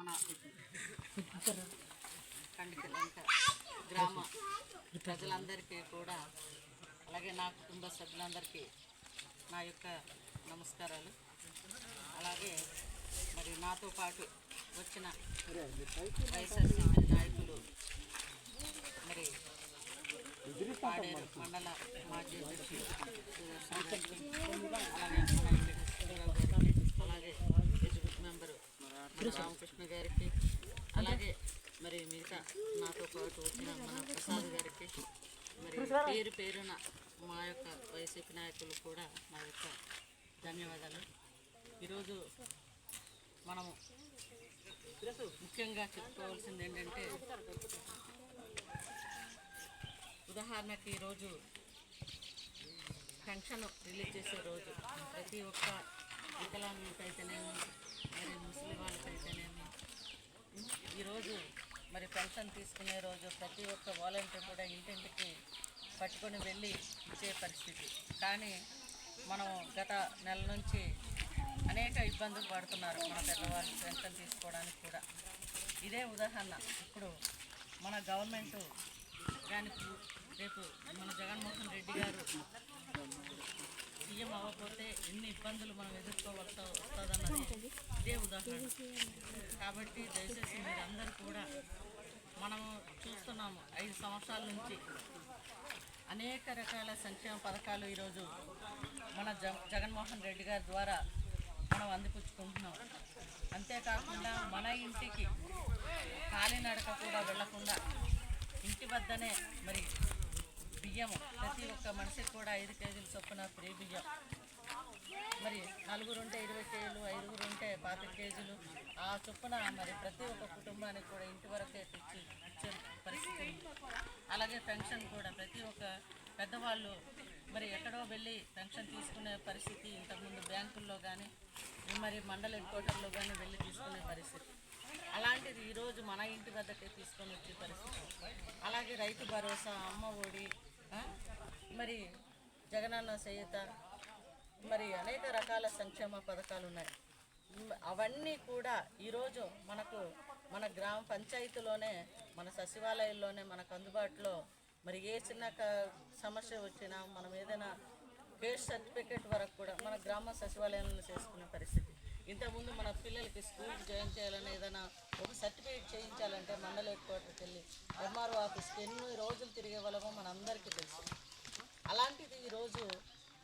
మన కండికలంక గ్రామ ప్రజలందరికీ కూడా అలాగే నా కుటుంబ సభ్యులందరికీ నా యొక్క నమస్కారాలు. అలాగే మరి నాతో పాటు వచ్చిన వైఎస్ఆర్సీపీ నాయకులు మరి పాడేరు మండల మాజీ అధ్యక్షులు అలాగే ఎగ్జిక్యూటివ్ మెంబరు రామకృష్ణ గారికి, అలాగే మరి మిగతా నాతో పాటు వచ్చిన మన ప్రసాద్ గారికి, మరి పేరు పేరున మా యొక్క వైసీపీ నాయకులు కూడా మా యొక్క ధన్యవాదాలు. ఈరోజు మనము ముఖ్యంగా చెప్పుకోవాల్సింది ఏంటంటే, ఉదాహరణకి ఈరోజు పెన్షన్ రిలీజ్ చేసే రోజు ప్రతి ఒక్క వికలాంగులకైతేనేమి మరి ముస్లిం వాళ్ళకైతేనేమి ఈరోజు మరి పెన్షన్ తీసుకునే రోజు ప్రతి ఒక్క వాలంటీర్ కూడా ఇంటింటికి పట్టుకొని వెళ్ళి ఇచ్చే పరిస్థితి. కానీ మనం గత నెల నుంచి అనేక ఇబ్బందులు పడుతున్నారు మన పెద్దవాళ్ళు పెన్షన్ తీసుకోవడానికి కూడా. ఇదే ఉదాహరణ, ఇప్పుడు మన గవర్నమెంటు దానికి రేపు మన జగన్మోహన్ రెడ్డి గారు సీఎం అవ్వకపోతే ఎన్ని ఇబ్బందులు మనం ఎదుర్కోవాల్సి వస్తుందన్నది ఇదే ఉదాహరణ. కాబట్టి దయచేసి మీరందరూ కూడా, మనము చూస్తున్నాము 5 సంవత్సరాల నుంచి అనేక రకాల సంక్షేమ పథకాలు ఈరోజు మన జగన్మోహన్ రెడ్డి గారి ద్వారా మనం అందిపుచ్చుకుంటున్నాం. అంతేకాకుండా మన ఇంటికి కాలినడక కూడా వెళ్లకుండా ఇంటి వద్దనే మరి బియ్యము ప్రతి ఒక్క మనిషికి కూడా 5 కేజీల చొప్పున ఫ్రీ బియ్యం, మరి 4 ఉంటే 20 కేజీలు, 5 ఉంటే 25 కేజీలు ఆ చొప్పున మరి ప్రతి ఒక్క కుటుంబానికి కూడా ఇంటి వరకే తెచ్చి ఇచ్చే పరిస్థితి ఉంది. అలాగే పెన్షన్ కూడా ప్రతి ఒక్క పెద్దవాళ్ళు మరి ఎక్కడో వెళ్ళి పెన్షన్ తీసుకునే పరిస్థితి, ఇంతకుముందు బ్యాంకుల్లో కానీ మరి మండల హెడ్ క్వార్టర్లో కానీ వెళ్ళి తీసుకునే పరిస్థితి. అలాంటిది ఈరోజు మన ఇంటి వద్దకే తీసుకొని వచ్చే పరిస్థితి. అలాగే రైతు భరోసా, అమ్మ ఒడి, మరి జగనన్న చేయూత, మరి అనేక రకాల సంక్షేమ పథకాలు ఉన్నాయి. అవన్నీ కూడా ఈరోజు మనకు మన గ్రామ పంచాయతీలోనే, మన సచివాలయంలోనే మనకు అందుబాటులో, మరి ఏ చిన్న సమస్య వచ్చినా మనం ఏదైనా కేస్ సర్టిఫికేట్ వరకు కూడా మన గ్రామ సచివాలయంలో చేసుకునే పరిస్థితి. ఇంతకుముందు మన పిల్లలకి స్కూల్కి జాయిన్ చేయాలని ఏదైనా ఒక సర్టిఫికేట్ చేయించాలంటే మండల హెడ్ క్వార్టర్కి వెళ్ళి ఎంఆర్ఓ ఆఫీస్కి ఎన్ని రోజులు తిరిగే వాళ్ళమో మన అందరికీ తెలుసు. అలాంటిది ఈరోజు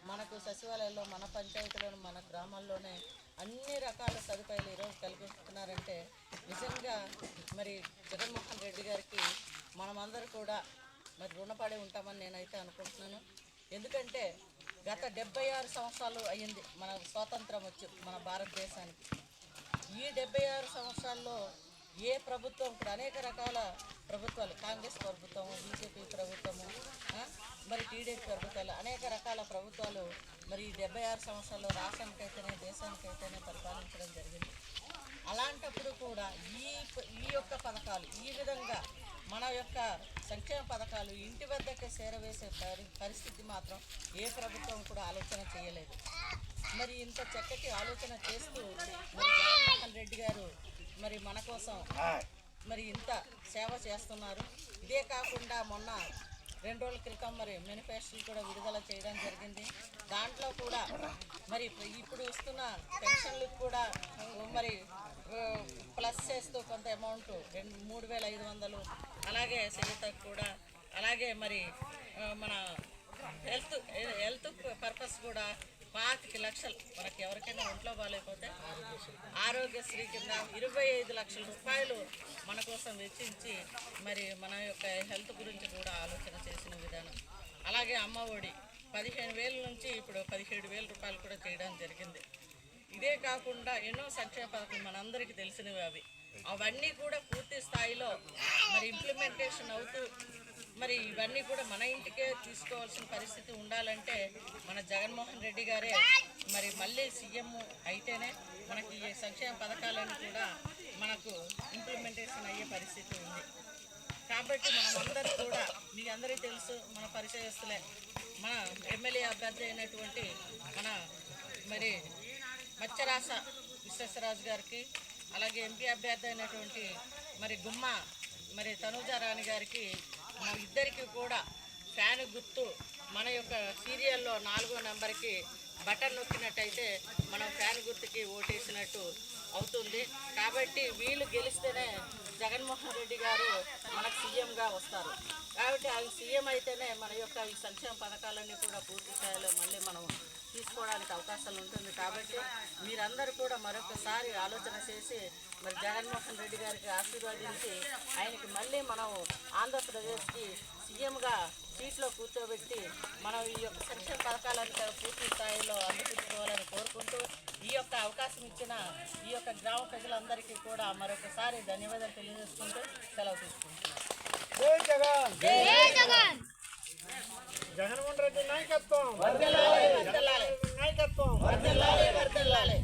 మనకు సచివాలయంలో, మన పంచాయతీలోని, మన గ్రామాల్లోనే అన్ని రకాల సదుపాయాలు ఈరోజు కల్పిస్తున్నారంటే నిజంగా మరి జగన్మోహన్ రెడ్డి గారికి మనమందరూ కూడా మరి రుణపడి ఉంటామని నేనైతే అనుకుంటున్నాను. ఎందుకంటే గత 76 సంవత్సరాలు అయ్యింది మన స్వాతంత్రం వచ్చి మన భారతదేశానికి. ఈ 76 సంవత్సరాల్లో ఏ ప్రభుత్వం, ఇప్పుడు అనేక రకాల ప్రభుత్వాలు, కాంగ్రెస్ ప్రభుత్వము, బీజేపీ ప్రభుత్వము, మరి టీడీపీ ప్రభుత్వాలు, అనేక రకాల ప్రభుత్వాలు మరి 76 సంవత్సరాల్లో రాష్ట్రానికైతేనే దేశానికైతేనే పరిపాలించడం జరిగింది. అలాంటప్పుడు కూడా ఈ యొక్క పథకాలు, ఈ విధంగా మన యొక్క సంక్షేమ పథకాలు ఇంటి వద్దకే చేరవేసే పరిస్థితి మాత్రం ఏ ప్రభుత్వం కూడా ఆలోచన చేయలేదు. మరి ఇంత చక్కటి ఆలోచన చేస్తూ మరి జగన్మోహన్ రెడ్డి గారు మరి మన కోసం మరి ఇంత సేవ చేస్తున్నారు. ఇదే కాకుండా మొన్న 2 రోజుల క్రితం మరి మేనిఫెస్టోలు కూడా విడుదల చేయడం జరిగింది. దాంట్లో కూడా మరి ఇప్పుడు వస్తున్న పెన్షన్లకు కూడా మరి ప్లస్ చేస్తూ కొంత అమౌంట్ 3,500, అలాగే చేయూతకు కూడా, అలాగే మరి మన హెల్త్ పర్పస్ కూడా 25 లక్షలు మనకి ఎవరికైనా ఒంట్లో బాగాలేకపోతే ఆరోగ్యశ్రీ కింద 25 లక్షల రూపాయలు మన కోసం వెచ్చించి మరి మన యొక్క హెల్త్ గురించి కూడా ఆలోచన చేసిన విధానం. అలాగే అమ్మ ఒడి 15,000 నుంచి ఇప్పుడు 17,000 రూపాయలు కూడా చేయడం జరిగింది. ఇదే కాకుండా ఎన్నో సంక్షేమ పథకాలు మనందరికీ తెలిసినవి, అవన్నీ కూడా పూర్తి స్థాయిలో మరి ఇంప్లిమెంటేషన్ అవుతూ మరి ఇవన్నీ కూడా మన ఇంటికే తీసుకోవాల్సిన పరిస్థితి ఉండాలంటే మన జగన్మోహన్ రెడ్డి గారే మరి మళ్ళీ సీఎం అయితేనే మనకి ఈ సంక్షేమ పథకాలను కూడా మనకు ఇంప్లిమెంటేషన్ అయ్యే పరిస్థితి ఉంది. కాబట్టి మనమందరూ కూడా, మీ అందరికీ తెలుసు, మన పరిచయస్తులే, మన ఎమ్మెల్యే అభ్యర్థి అయినటువంటి మన మరి మత్స్యరాశ విశ్వేశ్వరరాజు గారికి, అలాగే ఎంపీ అభ్యర్థి అయినటువంటి మరి గుమ్మ మరి తనూజారాణి గారికి మా ఇద్దరికి కూడా ఫ్యాన్ గుర్తు మన యొక్క సీరియల్లో 4వ నెంబర్కి బటన్ నొక్కినట్టయితే మనం ఫ్యాన్ గుర్తుకి ఓటేసినట్టు అవుతుంది. కాబట్టి వీళ్ళు గెలిస్తేనే జగన్మోహన్ రెడ్డి గారు మనకు సీఎంగా వస్తారు. కాబట్టి ఆయన సీఎం అయితేనే మన యొక్క ఈ సంక్షేమ పథకాలన్నీ కూడా పూర్తి స్థాయిలో మళ్ళీ మనం తీసుకోవడానికి అవకాశాలు ఉంటుంది. కాబట్టి మీరందరూ కూడా మరొకసారి ఆలోచన చేసి మరి జగన్మోహన్ రెడ్డి గారికి ఆశీర్వదించి ఆయనకి మళ్ళీ మనం ఆంధ్రప్రదేశ్కి సీఎంగా సీట్లో కూర్చోబెట్టి మనం ఈ యొక్క సంక్షేమ పథకాలను పూర్తి స్థాయిలో అందిపుచ్చుకోవాలని కోరుకుంటూ ఈ యొక్క అవకాశం ఇచ్చిన ఈ యొక్క గ్రామ ప్రజలందరికీ కూడా మరొకసారి ధన్యవాదాలు తెలియజేసుకుంటూ సెలవు తీసుకుంటున్నాను. జై జగన్, జై జగన్. జగన్మోహన్ రెడ్డి నాయకత్వం, వర్ధిల్లాలి, వర్ధిల్లాలి. నాయకత్వం. వర్ధిల్లాలి, వర్ధిల్లాలి.